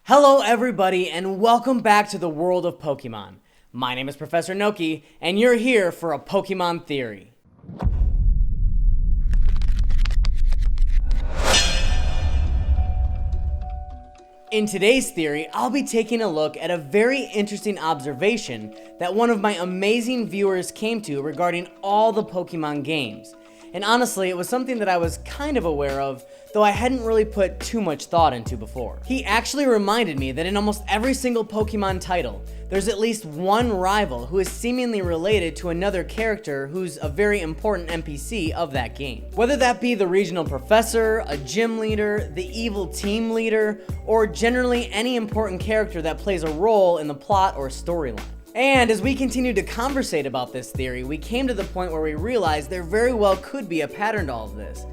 Hello everybody and welcome back to the world of Pokemon. My name is ProfNoki and you're here for a Pokemon theory. In today's theory, I'll be taking a look at a very interesting observation that one of my amazing viewers came to regarding all the Pokemon games. And honestly, it was something that I was kind of aware of, though I hadn't really put too much thought into before. He actually reminded me that in almost every single Pokemon title, there's at least one rival who is seemingly related to another character who's a very important NPC of that game. Whether that be the regional professor, a gym leader, the evil team leader, or generally any important character that plays a role in the plot or storyline. And as we continued to conversate about this theory, we came to the point where we realized there very well could be a pattern to all of this.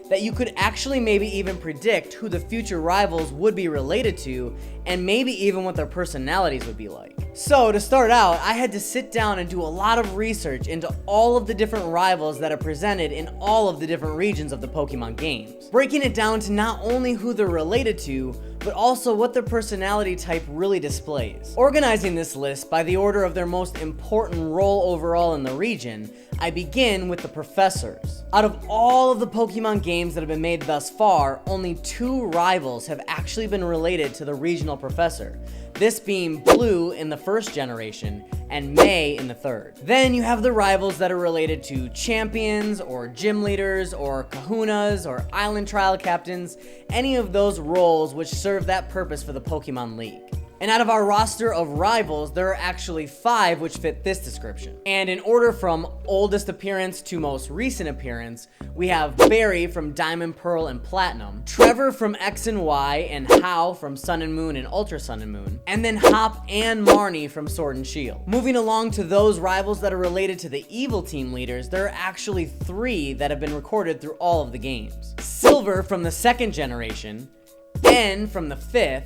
That you could actually maybe even predict who the future rivals would be related to, and maybe even what their personalities would be like. So to start out, I had to sit down and do a lot of research into all of the different rivals that are presented in all of the different regions of the Pokemon games. Breaking it down to not only who they're related to, but also what their personality type really displays. Organizing this list by the order of their most important role overall in the region, I begin with the professors. Out of all of the Pokemon games that have been made thus far, only 2 rivals have actually been related to the regional professor. This being Blue in the first generation, and May in the third. Then you have the rivals that are related to champions, or gym leaders, or kahunas, or island trial captains, any of those roles which serve that purpose for the Pokemon League. And out of our roster of rivals, there are actually 5 which fit this description. And in order from oldest appearance to most recent appearance, we have Barry from Diamond, Pearl, and Platinum, Trevor from X and Y, and Hau from Sun and Moon and Ultra Sun and Moon, and then Hop and Marnie from Sword and Shield. Moving along to those rivals that are related to the evil team leaders, there are actually 3 that have been recorded through all of the games. Silver from the 2nd generation, N from the 5th,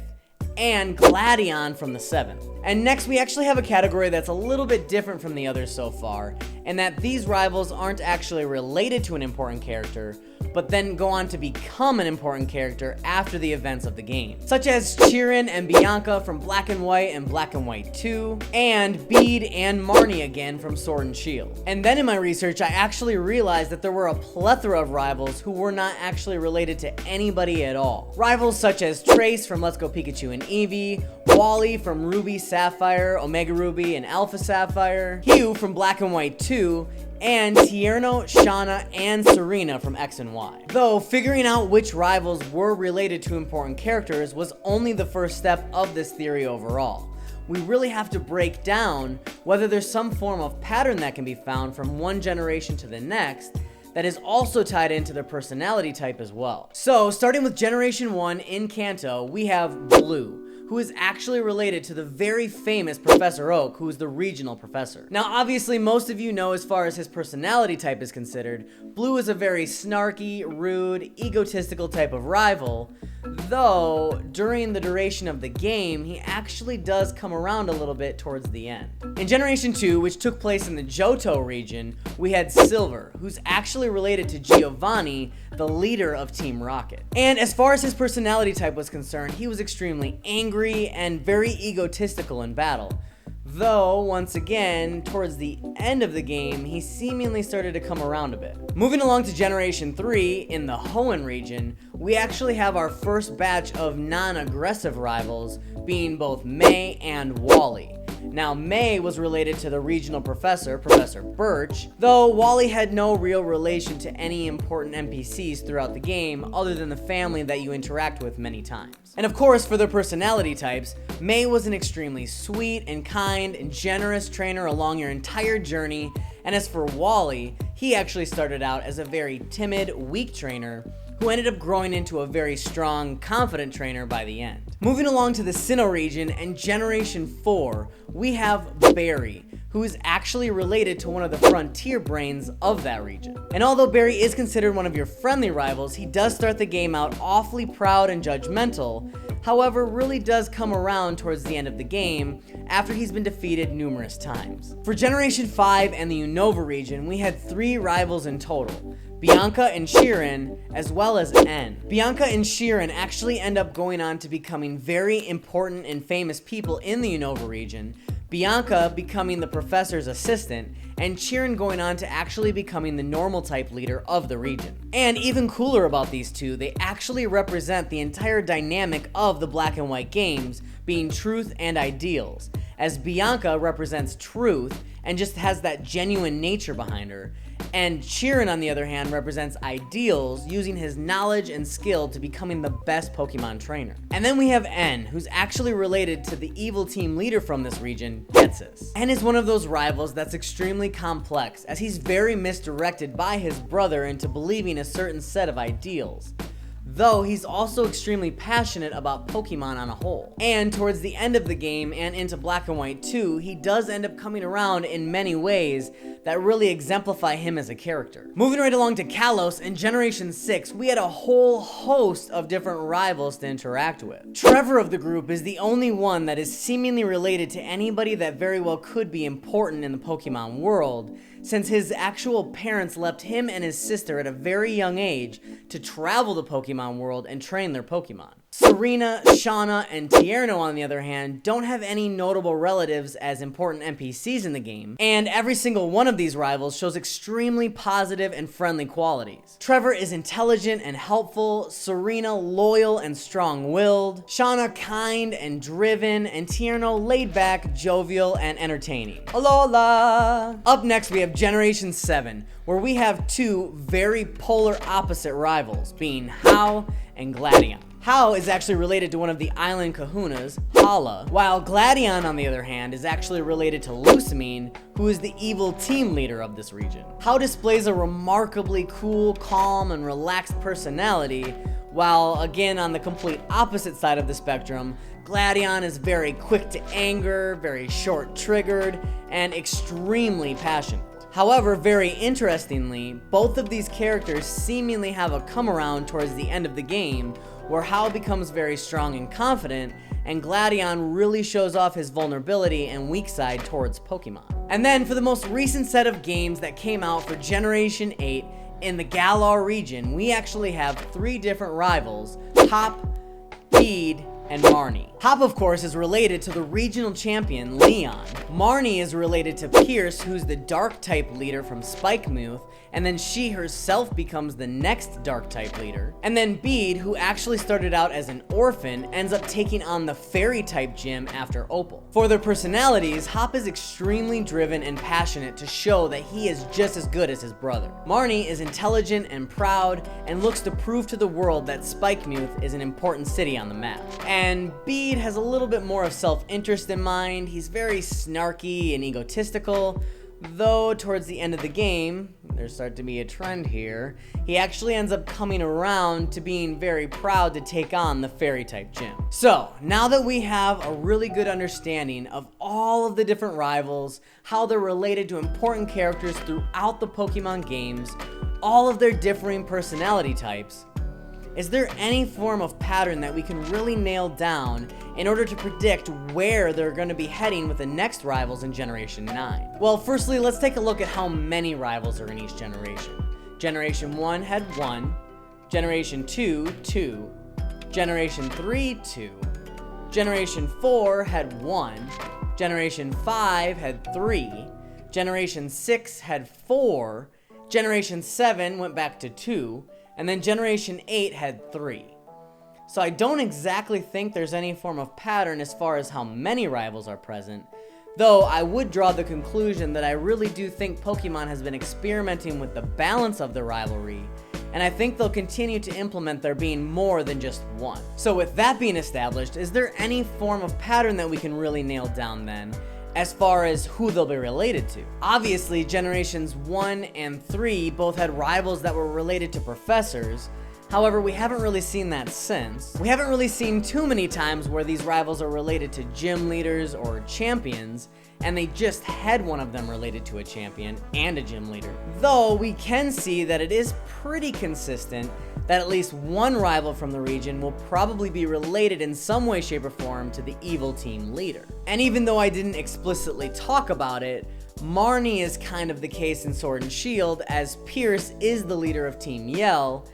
and Gladion from the 7th. And next we actually have a category that's a little bit different from the others so far, in that these rivals aren't actually related to an important character, but then go on to become an important character after the events of the game. Such as Chirin and Bianca from Black and White and Black and White 2, and Bede and Marnie again from Sword and Shield. And then in my research, I actually realized that there were a plethora of rivals who were not actually related to anybody at all. Rivals such as Trace from Let's Go Pikachu and Eevee, Wally from Ruby, Sapphire, Omega Ruby, and Alpha Sapphire, Hugh from Black and White 2, and Tierno, Shauna, and Serena from X and Y. Though figuring out which rivals were related to important characters was only the first step of this theory overall. We really have to break down whether there's some form of pattern that can be found from one generation to the next that is also tied into their personality type as well. So starting with Generation 1 in Kanto, we have Blue, who is actually related to the very famous Professor Oak, who is the regional professor. Now obviously most of you know, as far as his personality type is considered, Blue is a very snarky, rude, egotistical type of rival, though during the duration of the game, he actually does come around a little bit towards the end. In Generation 2, which took place in the Johto region, we had Silver, who's actually related to Giovanni, the leader of Team Rocket. And as far as his personality type was concerned, he was extremely angry and very egotistical in battle. Though, once again, towards the end of the game, he seemingly started to come around a bit. Moving along to Generation 3, in the Hoenn region, we actually have our first batch of non-aggressive rivals, being both May and Wally. Now, May was related to the regional professor, Professor Birch, though Wally had no real relation to any important NPCs throughout the game other than the family that you interact with many times. And of course, for their personality types, May was an extremely sweet and kind and generous trainer along your entire journey, and as for Wally, he actually started out as a very timid, weak trainer who ended up growing into a very strong, confident trainer by the end. Moving along to the Sinnoh region and Generation 4, we have Barry, who is actually related to one of the frontier brains of that region. And although Barry is considered one of your friendly rivals, he does start the game out awfully proud and judgmental, however really does come around towards the end of the game after he's been defeated numerous times. For Generation 5 and the Unova region, we had 3 rivals in total, Bianca and Chirin, as well as N. Bianca and Chirin actually end up going on to becoming becoming very important and famous people in the Unova region, Bianca becoming the professor's assistant, and Chiron going on to actually becoming the normal type leader of the region. And even cooler about these two, they actually represent the entire dynamic of the black and white games, being truth and ideals, as Bianca represents truth and just has that genuine nature behind her, and Chiron, on the other hand, represents ideals, using his knowledge and skill to becoming the best Pokemon trainer. And then we have N, who's actually related to the evil team leader from this region, Getsus. N is one of those rivals that's extremely complex, as he's very misdirected by his brother into believing a certain set of ideals, though he's also extremely passionate about Pokemon on a whole. And towards the end of the game and into Black and White 2, he does end up coming around in many ways that really exemplify him as a character. Moving right along to Kalos, in Generation 6, we had a whole host of different rivals to interact with. Trevor of the group is the only one that is seemingly related to anybody that very well could be important in the Pokemon world, since his actual parents left him and his sister at a very young age to travel the Pokemon world and train their Pokemon. Serena, Shauna, and Tierno, on the other hand, don't have any notable relatives as important NPCs in the game, and every single one of these rivals shows extremely positive and friendly qualities. Trevor is intelligent and helpful, Serena loyal and strong-willed, Shauna kind and driven, and Tierno laid back, jovial, and entertaining. Alola! Up next we have Generation 7, where we have two very polar opposite rivals, being Hau and Gladion. Hau is actually related to one of the island kahunas, Hala, while Gladion, on the other hand, is actually related to Lusamine, who is the evil team leader of this region. Hau displays a remarkably cool, calm, and relaxed personality, while again on the complete opposite side of the spectrum, Gladion is very quick to anger, very short-triggered, and extremely passionate. However, very interestingly, both of these characters seemingly have a come-around towards the end of the game, where Hau becomes very strong and confident, and Gladion really shows off his vulnerability and weak side towards Pokemon. And then for the most recent set of games that came out for Generation 8, in the Galar region, we actually have three different rivals, Hop, Bede, and Marnie. Hop, of course, is related to the regional champion, Leon. Marnie is related to Pierce, who's the Dark-type leader from Spikemuth, and then she herself becomes the next Dark-type leader. And then Bede, who actually started out as an orphan, ends up taking on the Fairy-type gym after Opal. For their personalities, Hop is extremely driven and passionate to show that he is just as good as his brother. Marnie is intelligent and proud, and looks to prove to the world that Spikemuth is an important city on the map. And Bede has a little bit more of self-interest in mind. He's very snarky and egotistical, though towards the end of the game, there's starting to be a trend here, he actually ends up coming around to being very proud to take on the Fairy-type gym. So, now that we have a really good understanding of all of the different rivals, how they're related to important characters throughout the Pokemon games, all of their differing personality types, is there any form of pattern that we can really nail down in order to predict where they're going to be heading with the next rivals in Generation 9? Well, firstly, let's take a look at how many rivals are in each generation. Generation 1 had 1, Generation 2, 2, Generation 3, 2, Generation 4 had 1, Generation 5 had 3, Generation 6 had 4, Generation 7 went back to 2, and then Generation 8 had 3. So I don't exactly think there's any form of pattern as far as how many rivals are present, though I would draw the conclusion that I really do think Pokemon has been experimenting with the balance of the rivalry, and I think they'll continue to implement there being more than just one. So with that being established, is there any form of pattern that we can really nail down then, as far as who they'll be related to? Obviously, Generations 1 and 3 both had rivals that were related to professors. However, we haven't really seen that since. We haven't really seen too many times where these rivals are related to gym leaders or champions, and they just had one of them related to a champion and a gym leader. Though we can see that it is pretty consistent that at least one rival from the region will probably be related in some way, shape, or form to the evil team leader. And even though I didn't explicitly talk about it, Marnie is kind of the case in Sword and Shield, as Pierce is the leader of Team Yell,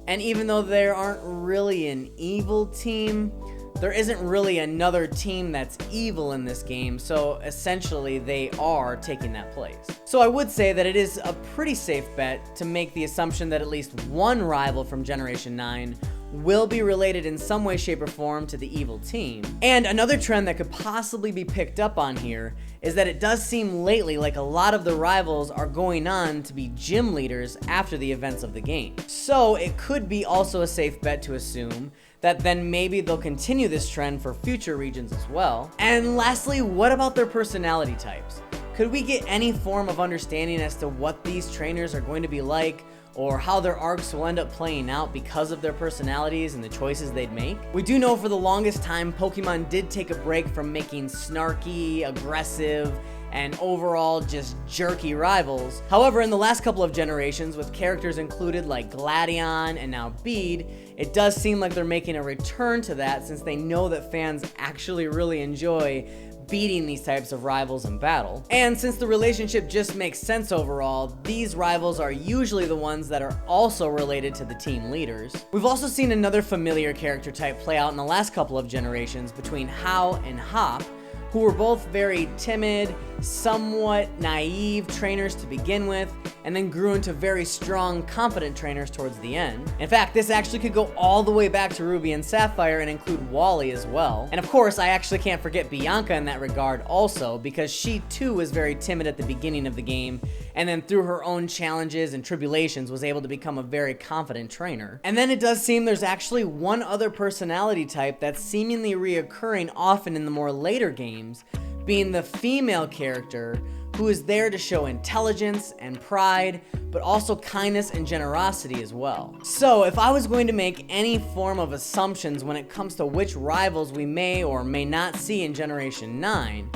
and even though they aren't really an evil team, there isn't really another team that's evil in this game, so essentially they are taking that place. So I would say that it is a pretty safe bet to make the assumption that at least one rival from Generation 9 will be related in some way, shape, or form to the evil team. And another trend that could possibly be picked up on here is that it does seem lately like a lot of the rivals are going on to be gym leaders after the events of the game. So it could be also a safe bet to assume that then maybe they'll continue this trend for future regions as well. And lastly, what about their personality types? Could we get any form of understanding as to what these trainers are going to be like, or how their arcs will end up playing out because of their personalities and the choices they'd make? We do know for the longest time, Pokemon did take a break from making snarky, aggressive, and overall just jerky rivals. However, in the last couple of generations, with characters included like Gladion and now Bede, it does seem like they're making a return to that since they know that fans actually really enjoy beating these types of rivals in battle. And since the relationship just makes sense overall, these rivals are usually the ones that are also related to the team leaders. We've also seen another familiar character type play out in the last couple of generations between Hau and Hop, who were both very timid, somewhat naive trainers to begin with, and then grew into very strong, confident trainers towards the end. In fact, this actually could go all the way back to Ruby and Sapphire and include Wally as well. And of course, I actually can't forget Bianca in that regard also, because she too was very timid at the beginning of the game, and then through her own challenges and tribulations was able to become a very confident trainer. And then it does seem there's actually one other personality type that's seemingly reoccurring often in the more later games, being the female character who is there to show intelligence and pride, but also kindness and generosity as well. So if I was going to make any form of assumptions when it comes to which rivals we may or may not see in Generation 9,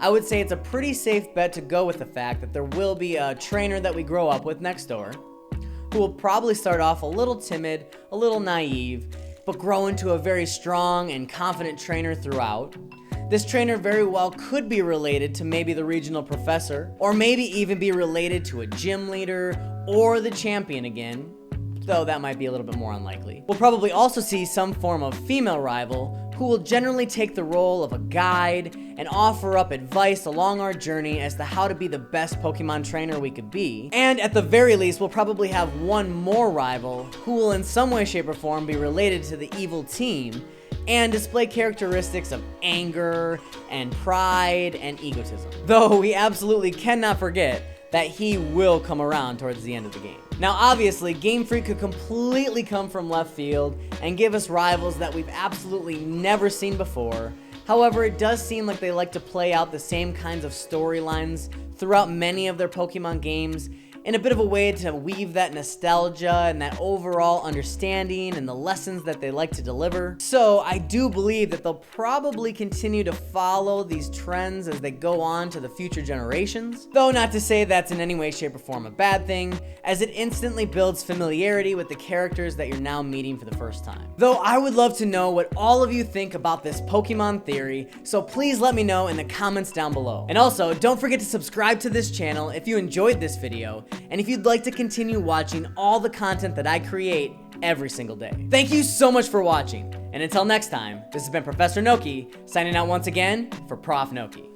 I would say it's a pretty safe bet to go with the fact that there will be a trainer that we grow up with next door, who will probably start off a little timid, a little naive, but grow into a very strong and confident trainer throughout. This trainer very well could be related to maybe the regional professor, or maybe even be related to a gym leader or the champion again, though that might be a little bit more unlikely. We'll probably also see some form of female rival who will generally take the role of a guide and offer up advice along our journey as to how to be the best Pokemon trainer we could be. And at the very least, we'll probably have one more rival who will in some way, shape, or form be related to the evil team and display characteristics of anger and pride and egotism. Though we absolutely cannot forget that he will come around towards the end of the game. Now obviously, Game Freak could completely come from left field and give us rivals that we've absolutely never seen before. However, it does seem like they like to play out the same kinds of storylines throughout many of their Pokemon games in a bit of a way to weave that nostalgia and that overall understanding and the lessons that they like to deliver. So I do believe that they'll probably continue to follow these trends as they go on to the future generations. Though not to say that's in any way, shape, or form a bad thing, as it instantly builds familiarity with the characters that you're now meeting for the first time. Though I would love to know what all of you think about this Pokemon theory, so please let me know in the comments down below. And also, don't forget to subscribe to this channel if you enjoyed this video, and if you'd like to continue watching all the content that I create every single day. Thank you so much for watching, and until next time, this has been Professor Noki, signing out once again for ProfNoki.